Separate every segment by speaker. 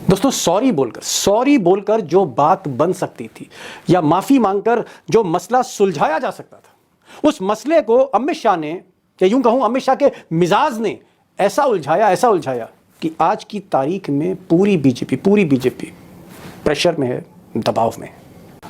Speaker 1: दोस्तों, सॉरी बोलकर जो बात बन सकती थी या माफी मांगकर जो मसला सुलझाया जा सकता था, उस मसले को अमित शाह ने, या यूं कहूं अमित शाह के मिजाज ने ऐसा उलझाया कि आज की तारीख में पूरी बीजेपी प्रेशर में है, दबाव में है।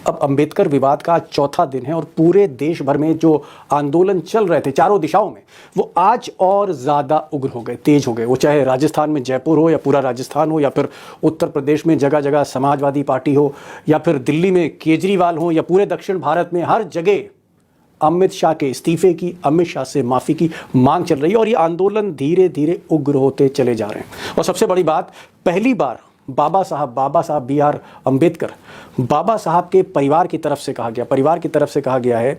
Speaker 1: अब अंबेडकर विवाद का चौथा दिन है और पूरे देश भर में जो आंदोलन चल रहे थे चारों दिशाओं में, वो आज और ज़्यादा उग्र हो गए, तेज हो गए। वो चाहे राजस्थान में जयपुर हो या पूरा राजस्थान हो, या फिर उत्तर प्रदेश में जगह जगह समाजवादी पार्टी हो, या फिर दिल्ली में केजरीवाल हो, या पूरे दक्षिण भारत में हर जगह अमित शाह के इस्तीफे की, अमित शाह से माफ़ी की मांग चल रही है। और ये आंदोलन धीरे धीरे उग्र होते चले जा रहे हैं। और सबसे बड़ी बात, पहली बार बाबा साहब B.R. अम्बेडकर, बाबा साहब के परिवार की तरफ से कहा गया है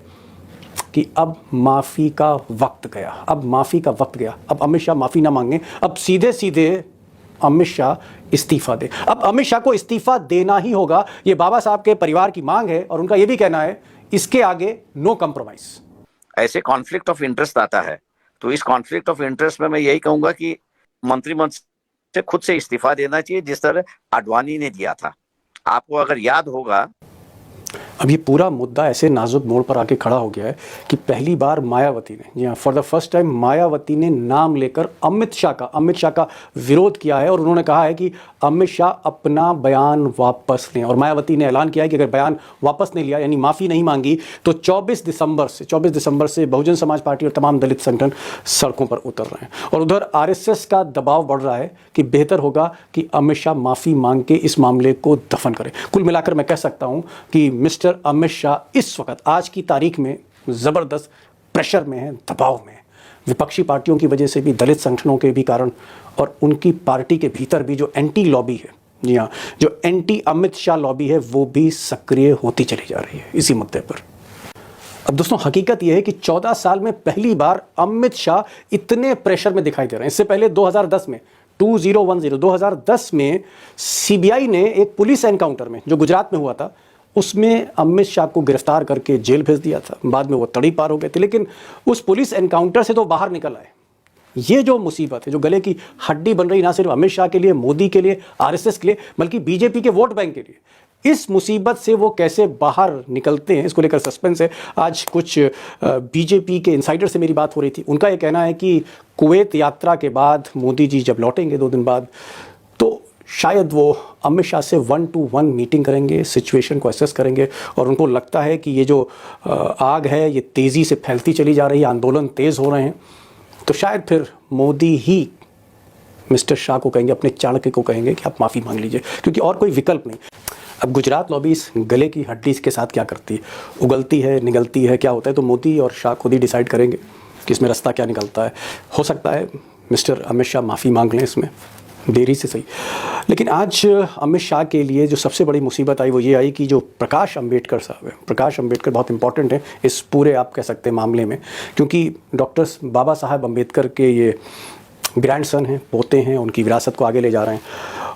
Speaker 1: कि अब माफ़ी का वक्त गया, अब अमित शाह माफ़ी ना मांगे, अब सीधे अमित शाह इस्तीफा दे। अब अमित शाह को इस्तीफा देना ही होगा, ये बाबा साहब के परिवार की मांग है। और उनका ये भी कहना है, इसके आगे नो कॉम्प्रोमाइज।
Speaker 2: ऐसे कॉन्फ्लिक्ट ऑफ इंटरेस्ट आता है, तो इस कॉन्फ्लिक्ट ऑफ इंटरेस्ट में मैं यही कहूंगा कि मंत्रिमंडल से खुद से इस्तीफा देना चाहिए, जिस तरह आडवाणी ने दिया था। आपको अगर याद होगा,
Speaker 1: अब ये पूरा मुद्दा ऐसे नाजुक मोड़ पर आके खड़ा हो गया है कि पहली बार मायावती ने, जी हाँ, for the first time Mayawati ने नाम लेकर अमित शाह का विरोध किया है। और उन्होंने कहा है कि अमित शाह अपना बयान वापस लें। और मायावती ने ऐलान किया है कि अगर बयान वापस नहीं लिया, यानी माफ़ी नहीं मांगी, तो 24 दिसंबर से बहुजन समाज पार्टी और तमाम दलित संगठन सड़कों पर उतर रहे हैं। और उधर RSS का दबाव बढ़ रहा है कि बेहतर होगा कि अमित शाह माफ़ी मांग के इस मामले को दफन करें। कुल मिलाकर मैं कह सकता हूँ कि मिस्टर अमित शाह इस वक्त, आज की तारीख में, जबरदस्त प्रेशर में है, दबाव में है। विपक्षी पार्टियों की वजह से भी, दलित संगठनों के भी कारण, और उनकी पार्टी के भीतर भी जो एंटी लॉबी है, जी हाँ, जो एंटी अमित शाह लॉबी है, वो भी सक्रिय होती चली जा रही है इसी मुद्दे पर। अब दोस्तों, हकीकत यह है कि 14 साल में पहली बार अमित शाह इतने प्रेशर में दिखाई दे रहे हैं। इससे पहले 2010 में CBI ने एक पुलिस एनकाउंटर में, जो गुजरात में हुआ था, उसमें अमित शाह को गिरफ्तार करके जेल भेज दिया था। बाद में वो तड़ी पार हो गए थे, लेकिन उस पुलिस एनकाउंटर से तो बाहर निकल आए। ये जो मुसीबत है, जो गले की हड्डी बन रही, ना सिर्फ अमित शाह के लिए, मोदी के लिए, RSS के लिए, बल्कि बीजेपी के वोट बैंक के लिए, इस मुसीबत से वो कैसे बाहर निकलते हैं, इसको लेकर सस्पेंस है। आज कुछ बीजेपी के इनसाइडर से मेरी बात हो रही थी। उनका ये कहना है कि कुवैत यात्रा के बाद मोदी जी जब लौटेंगे 2 दिन बाद, तो शायद वो अमित शाह से 1-to-1 मीटिंग करेंगे, सिचुएशन को असेस करेंगे। और उनको लगता है कि ये जो आग है, ये तेज़ी से फैलती चली जा रही है, आंदोलन तेज़ हो रहे हैं, तो शायद फिर मोदी ही मिस्टर शाह को कहेंगे, अपने चाणक्य को कहेंगे कि आप माफ़ी मांग लीजिए, क्योंकि और कोई विकल्प नहीं। अब गुजरात लॉबी इस गले की हड्डी के साथ क्या करती है, उगलती है, निगलती है, क्या होता है, तो मोदी और शाह खुद ही डिसाइड करेंगे कि इसमें रास्ता क्या निकलता है। हो सकता है मिस्टर अमित शाह माफ़ी मांग लें, इसमें देरी से सही। लेकिन आज अमित शाह के लिए जो सबसे बड़ी मुसीबत आई, वो ये आई कि जो प्रकाश अंबेडकर साहब हैं, प्रकाश अंबेडकर बहुत इंपॉर्टेंट है इस पूरे, आप कह सकते हैं, मामले में, क्योंकि डॉक्टर बाबा साहब अंबेडकर के ये ग्रैंडसन हैं, पोते हैं, उनकी विरासत को आगे ले जा रहे हैं।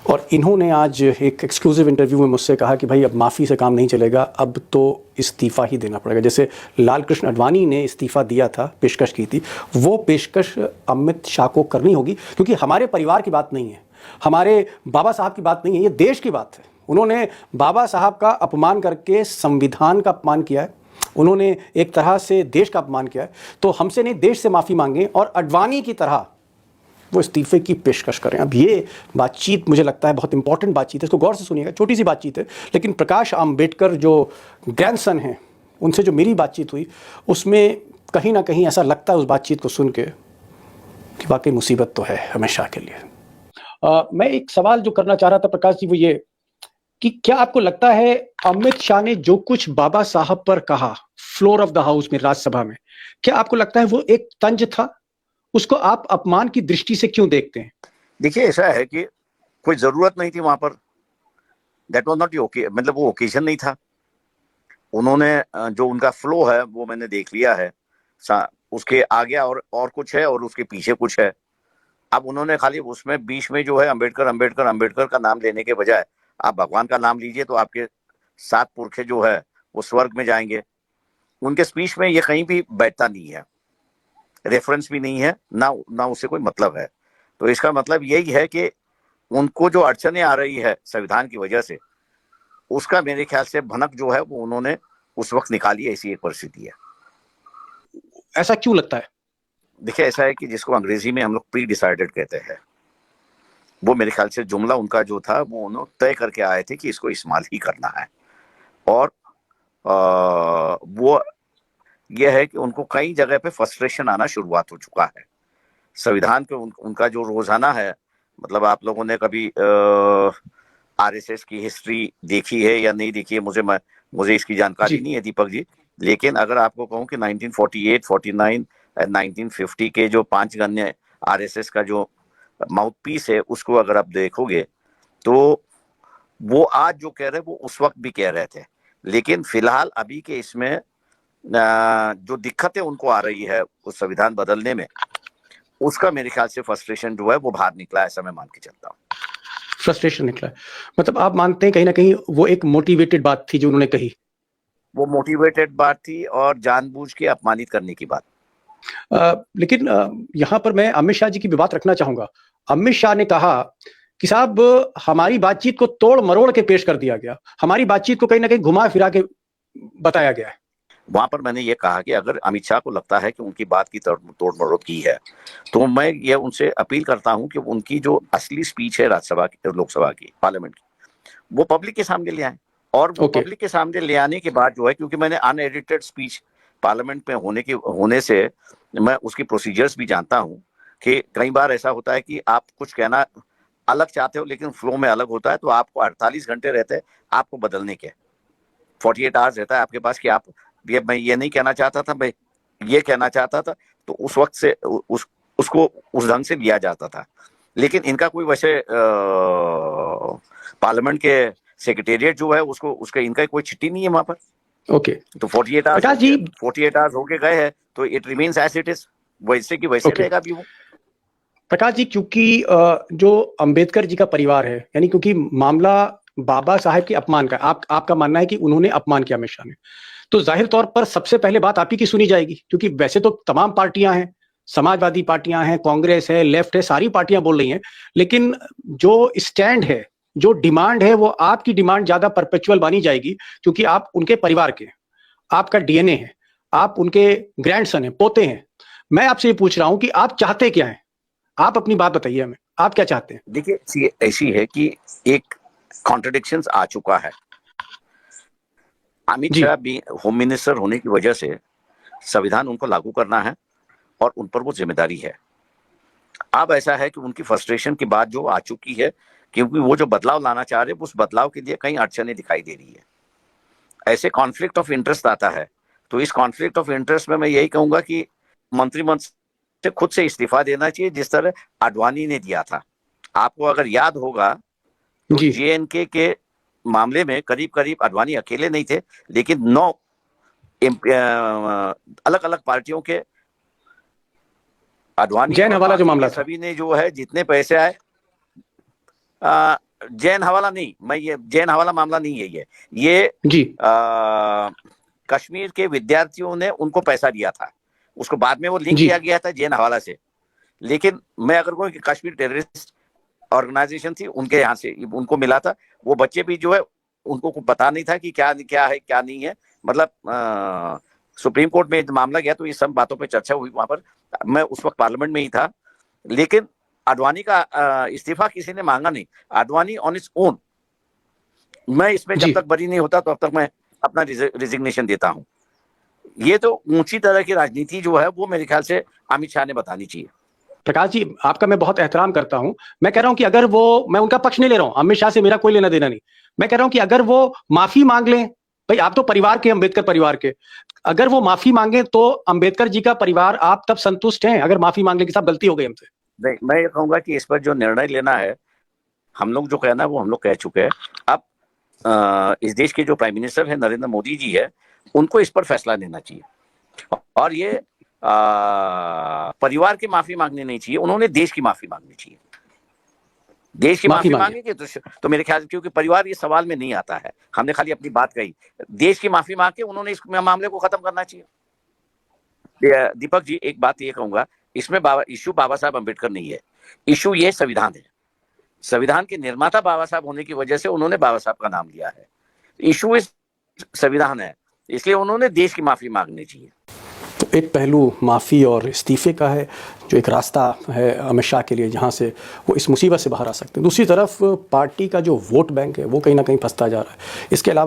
Speaker 1: और इन्होंने आज एक एक्सक्लूसिव इंटरव्यू में मुझसे कहा कि भाई अब माफ़ी से काम नहीं चलेगा, अब तो इस्तीफ़ा ही देना पड़ेगा। जैसे लाल कृष्ण आडवाणी ने इस्तीफ़ा दिया था, पेशकश की थी, वो पेशकश अमित शाह को करनी होगी, क्योंकि हमारे परिवार की बात नहीं है, हमारे बाबा साहब की बात नहीं है, ये देश की बात है। उन्होंने बाबा साहब का अपमान करके संविधान का अपमान किया है, उन्होंने एक तरह से देश का अपमान किया है। तो हमसे नहीं, देश से माफ़ी मांगें और आडवाणी की तरह वो इस्तीफे की पेशकश करें। अब ये बातचीत मुझे लगता है बहुत इंपॉर्टेंट बातचीत है, इसको गौर से सुनिएगा, छोटी सी बातचीत है, लेकिन प्रकाश अंबेडकर जो ग्रैंडसन हैं, उनसे जो मेरी बातचीत हुई, उसमें कहीं ना कहीं ऐसा लगता है उस बातचीत को सुन के कि वाकई मुसीबत तो है हमेशा के लिए। मैं एक सवाल जो करना चाह रहा था प्रकाश जी, वो ये कि क्या आपको लगता है अमित शाह ने जो कुछ बाबा साहब पर कहा फ्लोर ऑफ द हाउस में, राज्यसभा में, क्या आपको लगता है वो एक तंज था? उसको आप अपमान की दृष्टि से क्यों देखते हैं?
Speaker 2: देखिए, ऐसा है कि कोई जरूरत नहीं थी वहां पर, दैट वाज नॉट ओके, मतलब वो ओकेजन नहीं था। उन्होंने जो उनका फ्लो है वो मैंने देख लिया है, उसके आगे और कुछ है और उसके पीछे कुछ है। अब उन्होंने खाली उसमें बीच में जो है अंबेडकर का नाम लेने के बजाय आप भगवान का नाम लीजिए, तो आपके 7 पुरखे जो है वो स्वर्ग में जाएंगे। उनके स्पीच में ये कहीं भी बैठता नहीं है, रेफरेंस भी नहीं है, ना उससे कोई मतलब है। तो इसका मतलब यही है कि उनको जो अड़चने आ रही है संविधान की वजह से, उसका मेरे ख्याल से भनक जो है वो उन्होंने उस वक्त निकाली, ऐसी एक परिस्थिति है।
Speaker 1: ऐसा क्यों लगता है?
Speaker 2: देखिए, ऐसा है कि जिसको अंग्रेजी में हम लोग प्री डिसाइडेड कहते हैं, वो मेरे ख्याल से जुमला उनका जो था वो उन्होंने तय करके आए थे कि इसको इस्तेमाल ही करना है। और वो ये है कि उनको कई जगह पे फ्रस्ट्रेशन आना शुरुआत हो चुका है संविधान पे। उनका जो रोजाना है, मतलब आप लोगों ने कभी आरएसएस की हिस्ट्री देखी है या नहीं देखी है, मुझे इसकी जानकारी नहीं है दीपक जी। लेकिन अगर आपको कहूं कि 1948, 49 और 1950 के जो 5 गण्य आरएसएस का जो माउथ पीस है, उसको अगर आप देखोगे तो वो आज जो कह रहे हैं वो उस वक्त भी कह रहे थे। लेकिन फिलहाल अभी के इसमें जो दिक्कतें उनको आ रही है उस संविधान बदलने में, उसका मेरे ख्याल से फ्रस्ट्रेशन जो है वो बाहर निकला है, ऐसा मैं मान के चलता हूँ।
Speaker 1: फ्रस्ट्रेशन निकला है, मतलब आप मानते हैं कहीं ना कहीं वो एक मोटिवेटेड बात थी जो उन्होंने कही?
Speaker 2: वो मोटिवेटेड बात थी और जानबूझ के अपमानित करने की बात।
Speaker 1: लेकिन यहां पर मैं अमित शाह जी की भी बात रखना चाहूंगा। अमित शाह ने कहा कि साहब हमारी बातचीत को तोड़ मरोड़ के पेश कर दिया गया, हमारी बातचीत को कहीं ना कहीं घुमा फिरा के बताया गया है।
Speaker 2: वहां पर मैंने ये कहा कि अगर अमित शाह को लगता है कि उनकी बात की तोड़ मरोड़ की है, तो मैं ये उनसे अपील करता हूं कि उनकी जो असली स्पीच है राज्यसभा की, लोकसभा की, पार्लियामेंट की, वो पब्लिक के सामने ले आए। और वो पब्लिक के सामने ले आने के बाद जो है, क्योंकि मैंने अनएडिटेड स्पीच पार्लियामेंट में होने से मैं उसकी प्रोसीजर्स भी जानता हूं कि कई बार ऐसा होता है कि आप कुछ कहना अलग चाहते हो लेकिन फ्लो में अलग होता है, तो आपको 48 घंटे रहते हैं आपको बदलने के, 48 आवर्स रहता है आपके पास कि आप मैं ये नहीं कहना चाहता था, मैं ये कहना चाहता था, तो उस वक्त से उसको उस ढंग से लिया जाता था। लेकिन इनका कोई वैसे पार्लियामेंट के सेक्रेटेरिएट जो है उसको उसका इनका कोई चिट्ठी नहीं है वहां पर। तो 48 आवर्स होके गए हैं, तो it remains as it is, वैसे की वैसे रहेगा भी वो।
Speaker 1: प्रकाश जी, क्योंकि जो अंबेडकर जी का परिवार है, यानी क्योंकि मामला बाबा साहेब के अपमान का, आपका मानना है कि उन्होंने अपमान किया अमित शाह ने, तो जाहिर तौर पर सबसे पहले बात आप ही की सुनी जाएगी, क्योंकि वैसे तो तमाम पार्टियां हैं, समाजवादी पार्टियां हैं, कांग्रेस है, लेफ्ट है, सारी पार्टियां बोल रही हैं, लेकिन जो स्टैंड है, जो डिमांड है, वो आपकी डिमांड ज्यादा परपेचुअल मानी जाएगी, क्योंकि आप उनके परिवार के, आपका डीएनए है, आप उनके ग्रैंडसन है, पोते हैं। मैं आपसे ये पूछ रहा हूं कि आप चाहते क्या हैं? आप अपनी बात बताइए हमें, आप क्या चाहते हैं?
Speaker 2: देखिए, ऐसी है कि एक कॉन्ट्रडिक्शंस आ चुका है। अमित शाह भी होम मिनिस्टर होने की वजह से संविधान उनको लागू करना है और उन पर वो जिम्मेदारी है। अब ऐसा है कि उनकी फ्रस्ट्रेशन की बात जो आ चुकी है, क्योंकि वो जो बदलाव लाना चाह रहे हैं, उस बदलाव के लिए कई अड़चनें दिखाई दे रही है। ऐसे कॉन्फ्लिक्ट ऑफ इंटरेस्ट आता है, तो इस कॉन्फ्लिक्ट ऑफ इंटरेस्ट में मैं यही कहूंगा कि मंत्रिमंडल से खुद से इस्तीफा देना चाहिए, जिस तरह आडवाणी ने दिया था। आपको अगर याद होगा तो जेएनके के मामले में करीब करीब आडवाणी अकेले नहीं थे, लेकिन 9 अलग अलग पार्टियों के आडवाणी
Speaker 1: जैन हवाला जो मामला
Speaker 2: सभी ने जो है जितने पैसे आए, जैन हवाला नहीं, मैं ये जैन हवाला मामला नहीं है, ये कश्मीर के विद्यार्थियों ने उनको पैसा दिया था, उसको बाद में वो लिंक किया गया था जैन हवाला से। लेकिन मैं अगर कहूँ कि कश्मीर टेररिस्ट ऑर्गेनाइजेशन थी, उनके यहाँ से उनको मिला था। वो बच्चे भी जो है उनको कुछ पता नहीं था कि क्या क्या है क्या नहीं है। मतलब सुप्रीम कोर्ट में मामला गया तो ये सब बातों पे चर्चा हुई वहां पर। मैं उस वक्त पार्लियामेंट में ही था, लेकिन आडवाणी का इस्तीफा किसी ने मांगा नहीं। आडवाणी ऑन इट्स ओन, मैं इसमें जब तक बरी नहीं होता तो अब तक मैं अपना रिजिग्नेशन देता हूं। ये तो ऊंची तरह की राजनीति जो है वो मेरे ख्याल से अमित शाह ने बतानी चाहिए।
Speaker 1: प्रकाश जी, आपका मैं बहुत एहतराम करता हूं। मैं कह रहा हूं कि अगर वो, मैं उनका पक्ष नहीं ले रहा हूं, अमित शाह से मेरा कोई लेना देना नहीं, मैं कह रहा हूं कि अगर वो माफी मांग लें, भाई आप तो परिवार के, अंबेडकर परिवार के, अगर वो माफी मांगे तो अंबेडकर जी का परिवार, आप तब संतुष्ट हैं अगर माफी मांगने के साथ गलती हो गई हमसे?
Speaker 2: नहीं, मैं ये कहूंगा कि इस पर जो निर्णय लेना है, हम लोग जो कहना है वो हम लोग कह चुके हैं। अब इस देश के जो प्राइम मिनिस्टर है नरेंद्र मोदी जी है, उनको इस पर फैसला लेना चाहिए। और ये परिवार की माफी मांगनी नहीं चाहिए, उन्होंने देश की माफी मांगनी चाहिए। देश की माफी मांगेंगे तो मेरे ख्याल से, क्योंकि परिवार ये सवाल में नहीं आता है, हमने खाली अपनी बात कही। देश की माफी मांग के उन्होंने इस मामले को खत्म करना चाहिए। दीपक जी, एक बात ये कहूंगा, इसमें इशू बाबा साहब अम्बेडकर नहीं है, इशू ये संविधान है। संविधान के निर्माता बाबा साहब होने की वजह से उन्होंने बाबा साहब का नाम लिया है। इशू इस संविधान है, इसलिए उन्होंने देश की माफी मांगनी चाहिए।
Speaker 1: तो एक पहलू माफ़ी और इस्तीफे का है, जो एक रास्ता है अमित शाह के लिए जहां से वो इस मुसीबत से बाहर आ सकते हैं। दूसरी तरफ पार्टी का जो वोट बैंक है वो कहीं ना कहीं फंसता जा रहा है। इसके अलावा